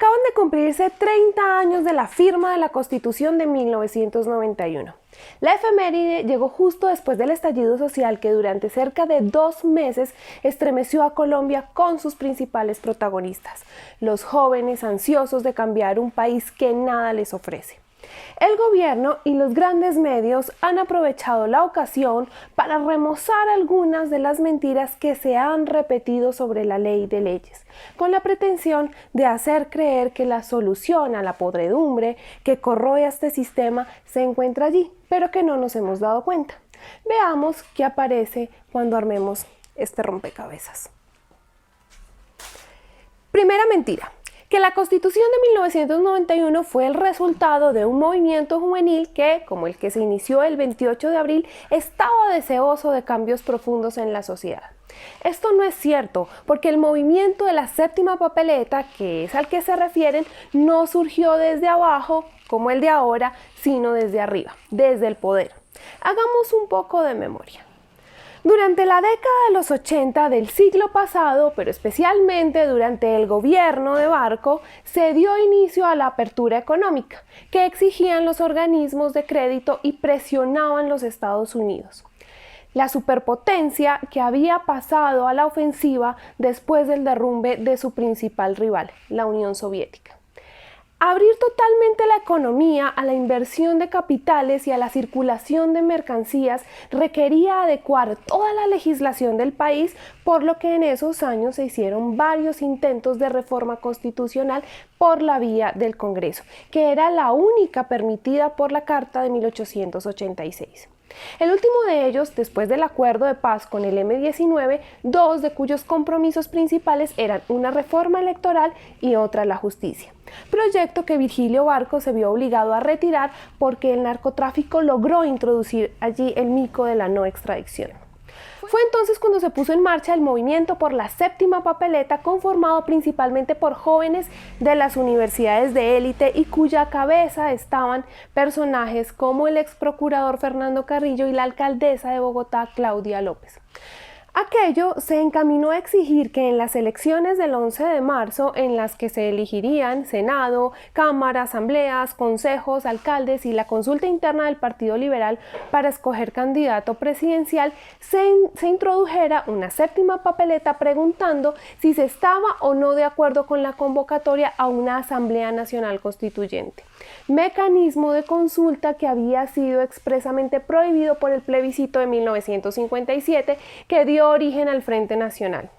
Acaban de cumplirse 30 años de la firma de la Constitución de 1991. La efeméride llegó justo después del estallido social que durante cerca de 2 meses estremeció a Colombia con sus principales protagonistas, los jóvenes ansiosos de cambiar un país que nada les ofrece. El gobierno y los grandes medios han aprovechado la ocasión para remozar algunas de las mentiras que se han repetido sobre la ley de leyes, con la pretensión de hacer creer que la solución a la podredumbre que corroe a este sistema se encuentra allí, pero que no nos hemos dado cuenta. Veamos qué aparece cuando armemos este rompecabezas. Primera mentira: que la Constitución de 1991 fue el resultado de un movimiento juvenil que, como el que se inició el 28 de abril, estaba deseoso de cambios profundos en la sociedad. Esto no es cierto, porque el movimiento de la séptima papeleta, que es al que se refieren, no surgió desde abajo, como el de ahora, sino desde arriba, desde el poder. Hagamos un poco de memoria. Durante la década de los 80 del siglo pasado, pero especialmente durante el gobierno de Barco, se dio inicio a la apertura económica, que exigían los organismos de crédito y presionaban los Estados Unidos, la superpotencia que había pasado a la ofensiva después del derrumbe de su principal rival, la Unión Soviética. Abrir totalmente la economía a la inversión de capitales y a la circulación de mercancías requería adecuar toda la legislación del país, por lo que en esos años se hicieron varios intentos de reforma constitucional por la vía del Congreso, que era la única permitida por la Carta de 1886. El último de ellos, después del acuerdo de paz con el M-19, dos de cuyos compromisos principales eran una reforma electoral y otra la justicia. Proyecto que Virgilio Barco se vio obligado a retirar porque el narcotráfico logró introducir allí el mico de la no extradición. Fue entonces cuando se puso en marcha el movimiento por la séptima papeleta, conformado principalmente por jóvenes de las universidades de élite y cuya cabeza estaban personajes como el ex procurador Fernando Carrillo y la alcaldesa de Bogotá, Claudia López. Aquello se encaminó a exigir que en las elecciones del 11 de marzo, en las que se elegirían Senado, Cámara, asambleas, consejos, alcaldes y la consulta interna del Partido Liberal para escoger candidato presidencial, se introdujera una séptima papeleta preguntando si se estaba o no de acuerdo con la convocatoria a una Asamblea Nacional Constituyente, mecanismo de consulta que había sido expresamente prohibido por el plebiscito de 1957 que dio origen al Frente Nacional.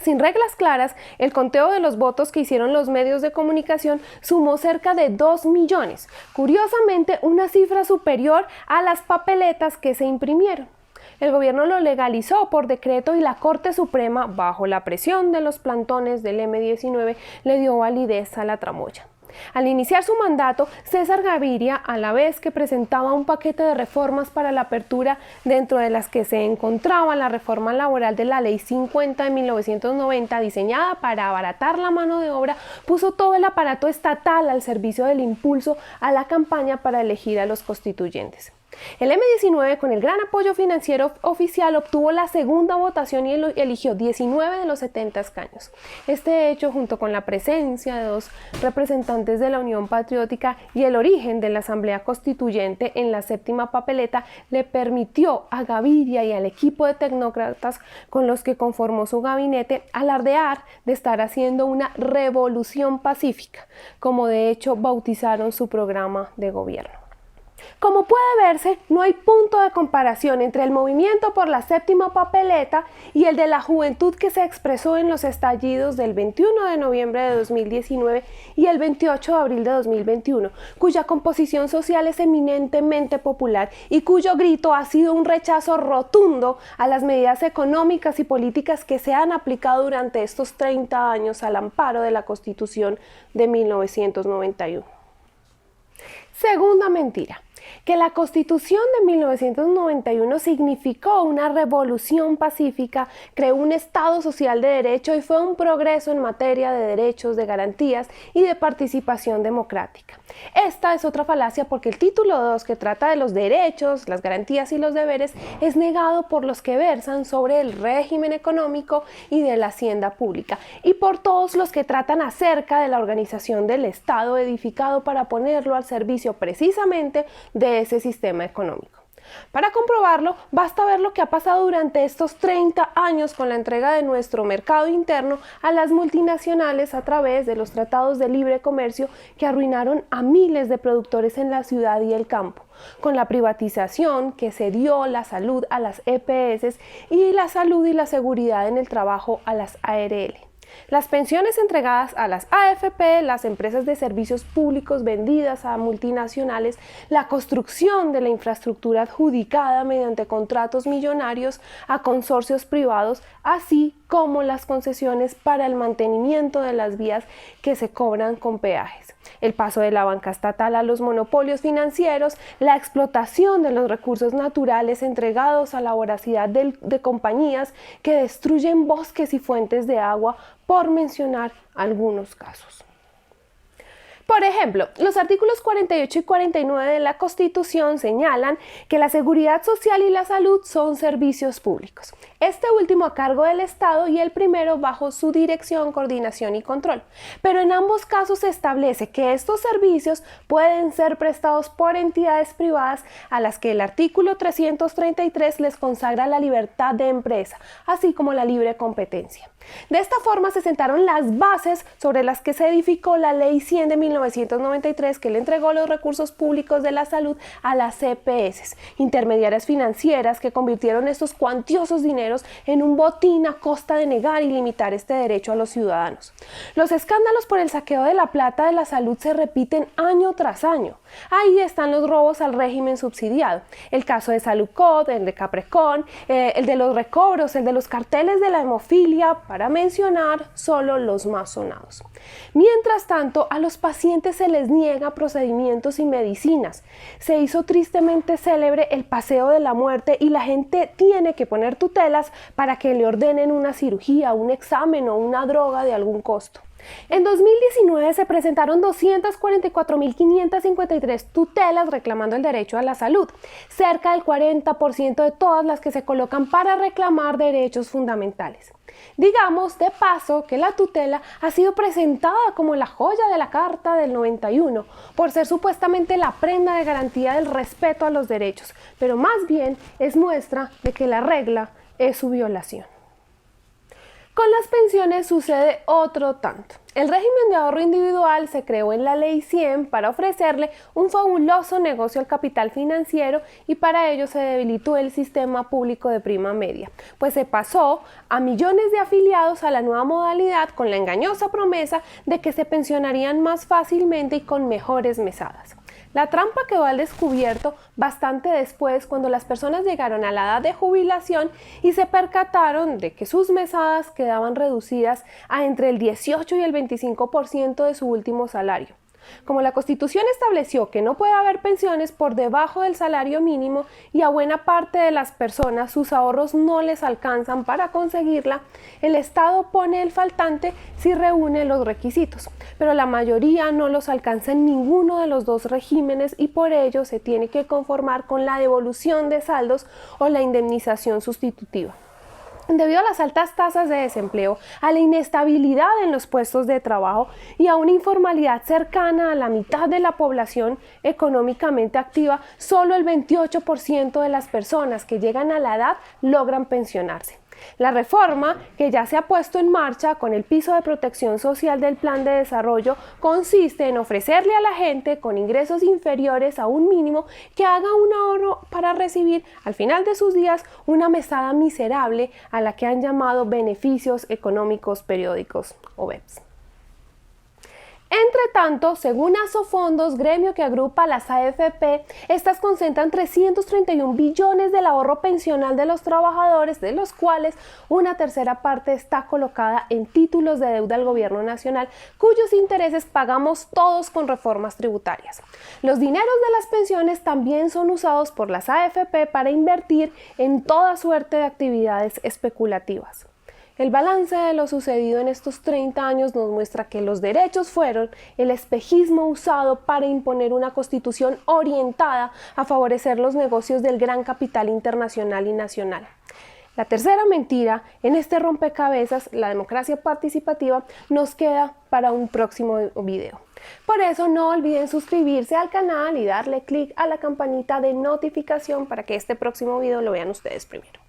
Sin reglas claras, el conteo de los votos que hicieron los medios de comunicación sumó cerca de 2 millones, curiosamente una cifra superior a las papeletas que se imprimieron. El gobierno lo legalizó por decreto y la Corte Suprema, bajo la presión de los plantones del M-19, le dio validez a la tramoya. Al iniciar su mandato, César Gaviria, a la vez que presentaba un paquete de reformas para la apertura, dentro de las que se encontraba la reforma laboral de la Ley 50 de 1990, diseñada para abaratar la mano de obra, puso todo el aparato estatal al servicio del impulso a la campaña para elegir a los constituyentes. El M-19, con el gran apoyo financiero oficial, obtuvo la segunda votación y eligió 19 de los 70 escaños. Este hecho, junto con la presencia de 2 representantes de la Unión Patriótica y el origen de la Asamblea Constituyente en la séptima papeleta, le permitió a Gaviria y al equipo de tecnócratas con los que conformó su gabinete alardear de estar haciendo una revolución pacífica, como de hecho bautizaron su programa de gobierno. Como puede verse, no hay punto de comparación entre el movimiento por la séptima papeleta y el de la juventud que se expresó en los estallidos del 21 de noviembre de 2019 y el 28 de abril de 2021, cuya composición social es eminentemente popular y cuyo grito ha sido un rechazo rotundo a las medidas económicas y políticas que se han aplicado durante estos 30 años al amparo de la Constitución de 1991. Segunda mentira: Que la Constitución de 1991 significó una revolución pacífica, creó un Estado social de derecho y fue un progreso en materia de derechos, de garantías y de participación democrática. Esta es otra falacia porque el título 2, que trata de los derechos, las garantías y los deberes, es negado por los que versan sobre el régimen económico y de la hacienda pública y por todos los que tratan acerca de la organización del Estado edificado para ponerlo al servicio precisamente de ese sistema económico. Para comprobarlo, basta ver lo que ha pasado durante estos 30 años con la entrega de nuestro mercado interno a las multinacionales a través de los tratados de libre comercio que arruinaron a miles de productores en la ciudad y el campo, con la privatización que se dio la salud a las EPS y la salud y la seguridad en el trabajo a las ARL. Las pensiones entregadas a las AFP, las empresas de servicios públicos vendidas a multinacionales, la construcción de la infraestructura adjudicada mediante contratos millonarios a consorcios privados, así como las concesiones para el mantenimiento de las vías que se cobran con peajes, el paso de la banca estatal a los monopolios financieros, la explotación de los recursos naturales entregados a la voracidad de compañías que destruyen bosques y fuentes de agua, por mencionar algunos casos. Por ejemplo, los artículos 48 y 49 de la Constitución señalan que la seguridad social y la salud son servicios públicos, este último a cargo del Estado y el primero bajo su dirección, coordinación y control. Pero en ambos casos se establece que estos servicios pueden ser prestados por entidades privadas a las que el artículo 333 les consagra la libertad de empresa, así como la libre competencia. De esta forma se sentaron las bases sobre las que se edificó la Ley 100 de 1993, que le entregó los recursos públicos de la salud a las EPS, intermediarias financieras que convirtieron estos cuantiosos dineros en un botín a costa de negar y limitar este derecho a los ciudadanos. Los escándalos por el saqueo de la plata de la salud se repiten año tras año. Ahí están los robos al régimen subsidiado, el caso de Saludcot, el de Caprecon, el de los recobros, el de los carteles de la hemofilia, para mencionar solo los más sonados. Mientras tanto, a los pacientes se les niega procedimientos y medicinas. Se hizo tristemente célebre el paseo de la muerte y la gente tiene que poner tutelas para que le ordenen una cirugía, un examen o una droga de algún costo. En 2019 se presentaron 244.553 tutelas reclamando el derecho a la salud, cerca del 40% de todas las que se colocan para reclamar derechos fundamentales. Digamos de paso que la tutela ha sido presentada como la joya de la Carta del 91 por ser supuestamente la prenda de garantía del respeto a los derechos, pero más bien es muestra de que la regla es su violación. Con las pensiones sucede otro tanto. El régimen de ahorro individual se creó en la Ley 100 para ofrecerle un fabuloso negocio al capital financiero y para ello se debilitó el sistema público de prima media, pues se pasó a millones de afiliados a la nueva modalidad con la engañosa promesa de que se pensionarían más fácilmente y con mejores mesadas. La trampa quedó al descubierto bastante después, cuando las personas llegaron a la edad de jubilación y se percataron de que sus mesadas quedaban reducidas a entre el 18 y el 25% de su último salario. Como la Constitución estableció que no puede haber pensiones por debajo del salario mínimo y a buena parte de las personas sus ahorros no les alcanzan para conseguirla, el Estado pone el faltante si reúne los requisitos, pero la mayoría no los alcanza en ninguno de los dos regímenes y por ello se tiene que conformar con la devolución de saldos o la indemnización sustitutiva. Debido a las altas tasas de desempleo, a la inestabilidad en los puestos de trabajo y a una informalidad cercana a la mitad de la población económicamente activa, solo el 28% de las personas que llegan a la edad logran pensionarse. La reforma, que ya se ha puesto en marcha con el piso de protección social del Plan de Desarrollo, consiste en ofrecerle a la gente con ingresos inferiores a un mínimo que haga un ahorro para recibir al final de sus días una mesada miserable a la que han llamado beneficios económicos periódicos o BEPS. Entre tanto, según Asofondos, gremio que agrupa las AFP, estas concentran 331 billones del ahorro pensional de los trabajadores, de los cuales una tercera parte está colocada en títulos de deuda del gobierno nacional, cuyos intereses pagamos todos con reformas tributarias. Los dineros de las pensiones también son usados por las AFP para invertir en toda suerte de actividades especulativas. El balance de lo sucedido en estos 30 años nos muestra que los derechos fueron el espejismo usado para imponer una constitución orientada a favorecer los negocios del gran capital internacional y nacional. La tercera mentira en este rompecabezas, la democracia participativa, nos queda para un próximo video. Por eso no olviden suscribirse al canal y darle clic a la campanita de notificación para que este próximo video lo vean ustedes primero.